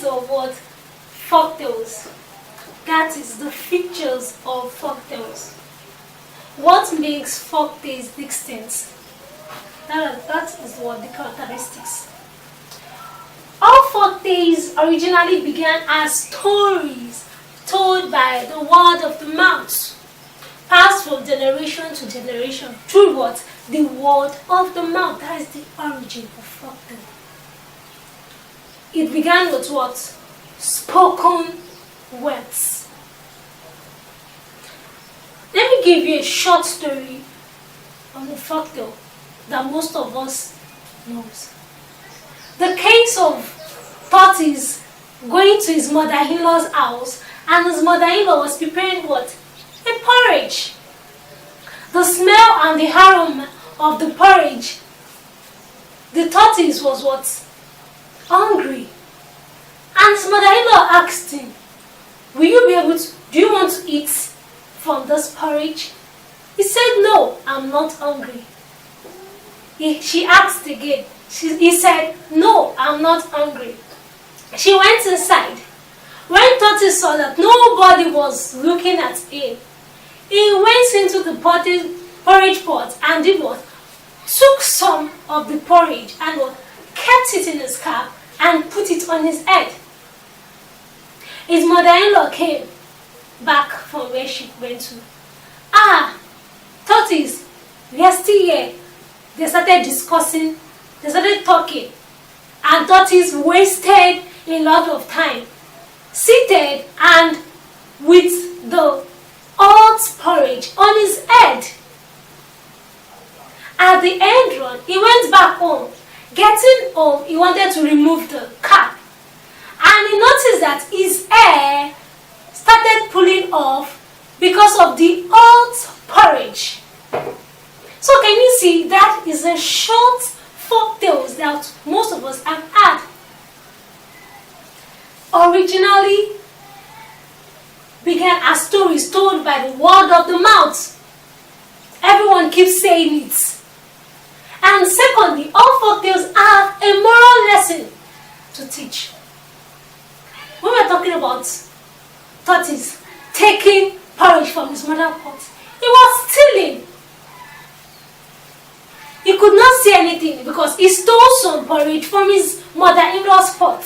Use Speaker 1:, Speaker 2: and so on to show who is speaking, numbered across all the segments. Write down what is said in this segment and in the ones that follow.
Speaker 1: of what? Folktales. That is the features of folktales. What makes folktales distinct? That is what the characteristics. All folktales originally began as stories told by the word of the mouth, passed from generation to generation through what? The word of the mouth. That is the origin of folktale. It began with what? Spoken words. Let me give you a short story on the folktale that most of us knows. The case of Tortoise going to his mother-in-law's house, and his mother-in-law was preparing what? A porridge. The smell and the aroma of the porridge, the tortoise was what? Hungry. And his mother-in-law asked him, do you want to eat from this porridge? He said, no, I'm not hungry. She asked again. He said, no, I'm not hungry. She went inside. When Tortoise saw that nobody was looking at him, he went into the porridge pot and did what? Took some of the porridge and what? Kept it in his cap and put it on his head. His mother-in-law came back from where she went to. Tortoise, we are still here. They started discussing, they started talking, and Tortoise wasted a lot of time, seated and with the hot porridge on his head. At the end run, he went back home. Getting home, he wanted to remove the cap, and he noticed that his hair started pulling off because of the hot porridge. So can you see, that is a short folktales that most of us have had. Originally began as stories told by the word of the mouth. Everyone keeps saying it. And secondly, all folktales have a moral lesson to teach. When we're talking about Tortoise taking porridge from his mother's pot, he was stealing. He could not say anything because he stole some porridge from his mother-in-law's pot.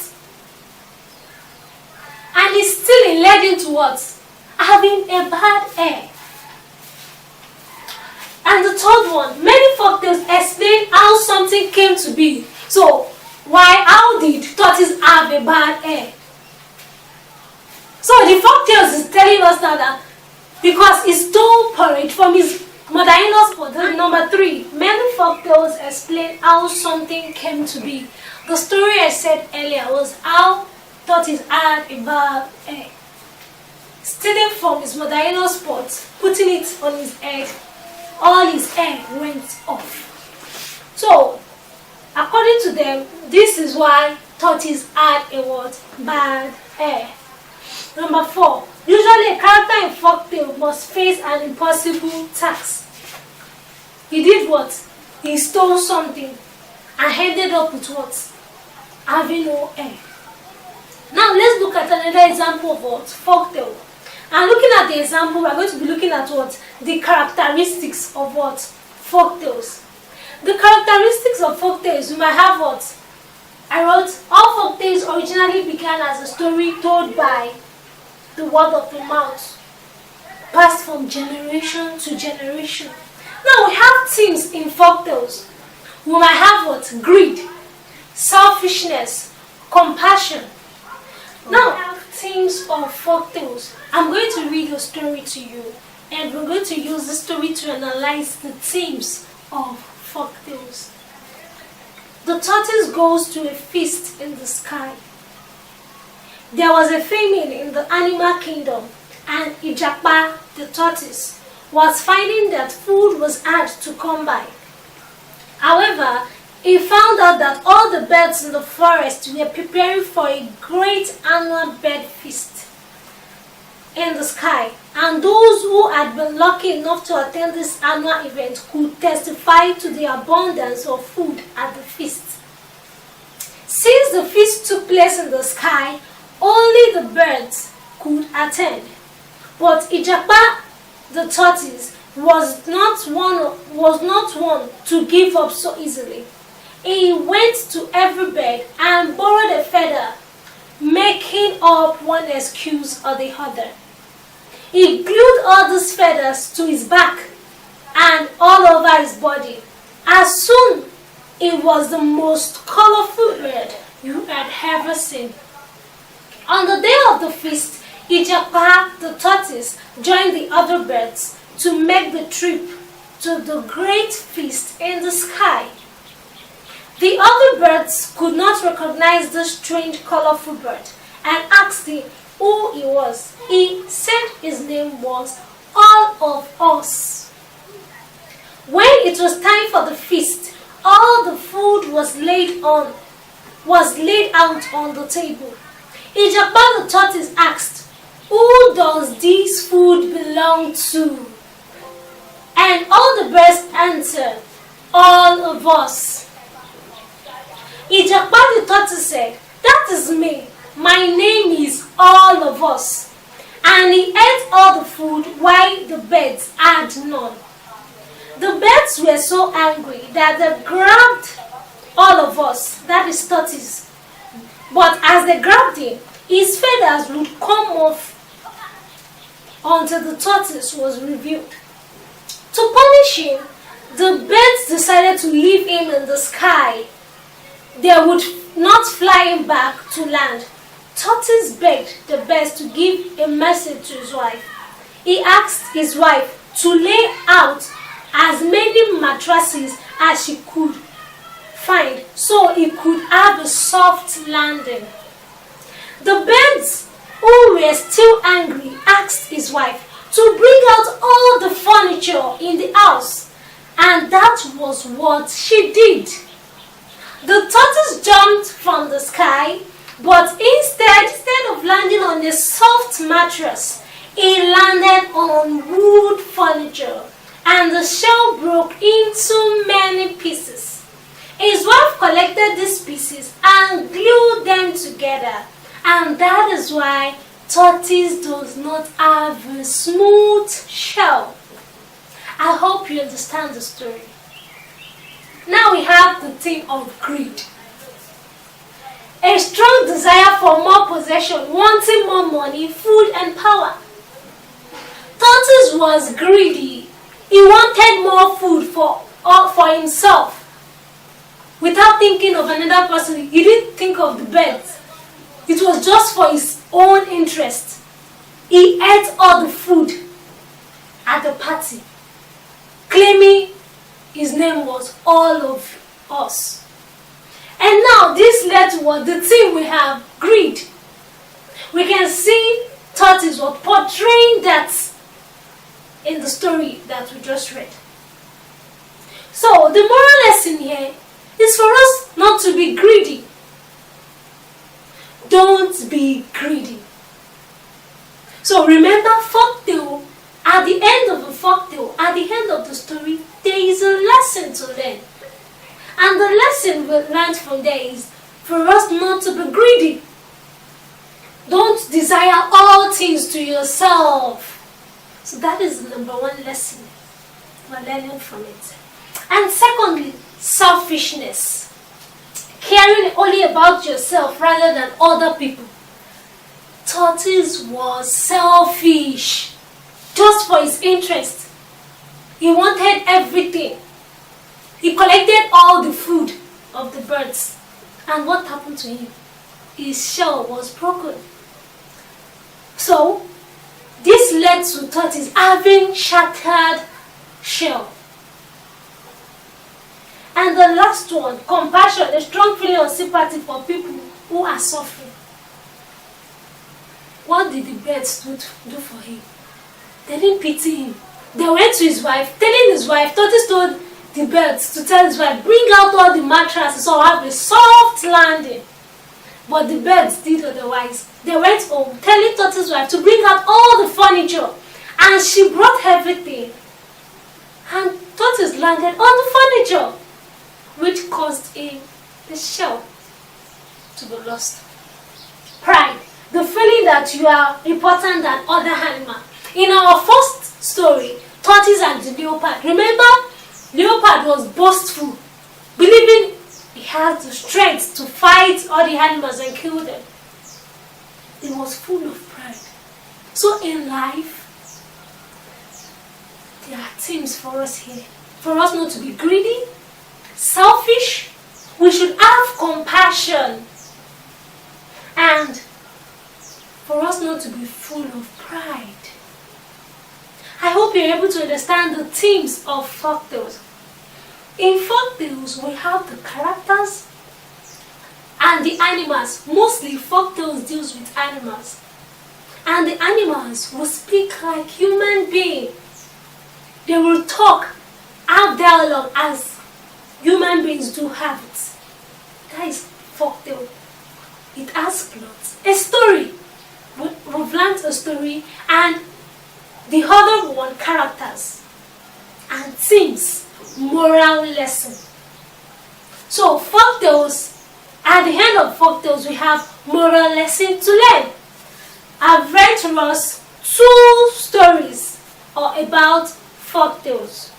Speaker 1: And his stealing led him to what? Having a bad air. And the third one, many folktales explain how something came to be. So, how did Tortoise have a bad air? So the folktales is telling us now that because he stole porridge from his mother-in-law's pot. Number 3, many folktales explain how something came to be. The story I said earlier was how Tortoise had a bad air. Stealing from his mother-in-law's pot, putting it on his head, all his hair went off. So, according to them, this is why Tortoise had a what? Bad hair. Number 4, usually a character in folktale must face an impossible task. He did what? He stole something and ended up with what? Having no hair. Now let's look at another example of what? Folktale. And looking at the example, we're going to be looking at what? The characteristics of what? Folktales. The characteristics of folktales, you might have what? I wrote, all folktales originally began as a story told by the word of the mouth, passed from generation to generation. Now we have themes in folktales. We might have what? Greed, selfishness, compassion. Now we have themes of folktales. I'm going to read a story to you, and we're going to use the story to analyze the themes of folktales. The tortoise goes to a feast in the sky. There was a famine in the animal kingdom, and Ijapa, the tortoise, was finding that food was hard to come by. However, he found out that all the birds in the forest were preparing for a great annual bird feast in the sky, and those who had been lucky enough to attend this annual event could testify to the abundance of food at the feast. Since the feast took place in the sky, only the birds could attend. But Ijapa the tortoise was not one to give up so easily. He went to every bird and borrowed a feather, making up one excuse or the other. He glued all these feathers to his back and all over his body. As soon it was the most colorful bird you had ever seen. On the day of the feast, Ijapa the tortoise joined the other birds to make the trip to the great feast in the sky. The other birds could not recognize the strange colorful bird and asked him who he was. He said his name was All of Us. When it was time for the feast, all the food was laid out on the table. Ijapa the tortoise asked, "Who does this food belong to?" And all the birds answered, "All of us." Ijapa the tortoise said, "That is me. My name is All of Us." And he ate all the food while the birds had none. The birds were so angry that they grabbed All of Us, that is tortoise. But as they grabbed him, his feathers would come off until the tortoise was revealed. To punish him, the birds decided to leave him in the sky. They would not fly him back to land. Tortoise begged the birds to give a message to his wife. He asked his wife to lay out as many mattresses as she could find so he could have a soft landing. The birds, who were still angry, asked his wife to bring out all the furniture in the house, and that was what she did. The tortoise jumped from the sky, but instead of landing on a soft mattress, he landed on wood furniture, and the shell broke into many pieces. His wife collected these pieces and glued them together, and that is why tortoise does not have a smooth shell. I hope you understand the story. Now we have the theme of greed. A strong desire for more possession, wanting more money, food, and power. Tortoise was greedy. He wanted more food for himself. Without thinking of another person, he didn't think of the birds. It was just for his own interest. He ate all the food at the party, claiming his name was All of Us. And now this led to what the theme we have, greed. We can see tortoise was portraying that in the story that we just read. So the moral lesson here is for us not to be greedy. Don't be greedy. So remember, folktale, at the end of the folktale, at the end of the story, there is a lesson to learn. And the lesson we learned from there is for us not to be greedy. Don't desire all things to yourself. So that is the number one lesson we're learning from it. And secondly, selfishness. Caring only about yourself rather than other people. Tortoise was selfish, just for his interest. He wanted everything. He collected all the food of the birds. And what happened to him? His shell was broken. So, this led to tortoise having shattered shell. And the last one, compassion, a strong feeling of sympathy for people who are suffering. What did the birds do for him? They didn't pity him. They went to his wife, telling his wife, tortoise told the birds to tell his wife, bring out all the mattresses so have a soft landing. But the birds did otherwise. They went home, telling tortoise's wife to bring out all the furniture. And she brought everything. And tortoise landed on the furniture, which caused him the shell to be lost. Pride. the feeling that you are important than other animals. In our first story, tortoise and the leopard, remember, leopard was boastful, believing he had the strength to fight all the animals and kill them. He was full of pride. So in life, there are themes for us here. For us not to be greedy, selfish, we should have compassion. And for us not to be full of pride. I hope you're able to understand the themes of folktales. In folktales, we have the characters and the animals. Mostly folktales deals with animals. And the animals will speak like human beings. They will talk, have dialogue as human beings do have it. That is folktale. It has plots. A story. We've learned a story, and the other one, characters and themes, moral lesson. So folktales, at the end of folktales, we have moral lesson to learn. I've read to us 2 stories about folktales.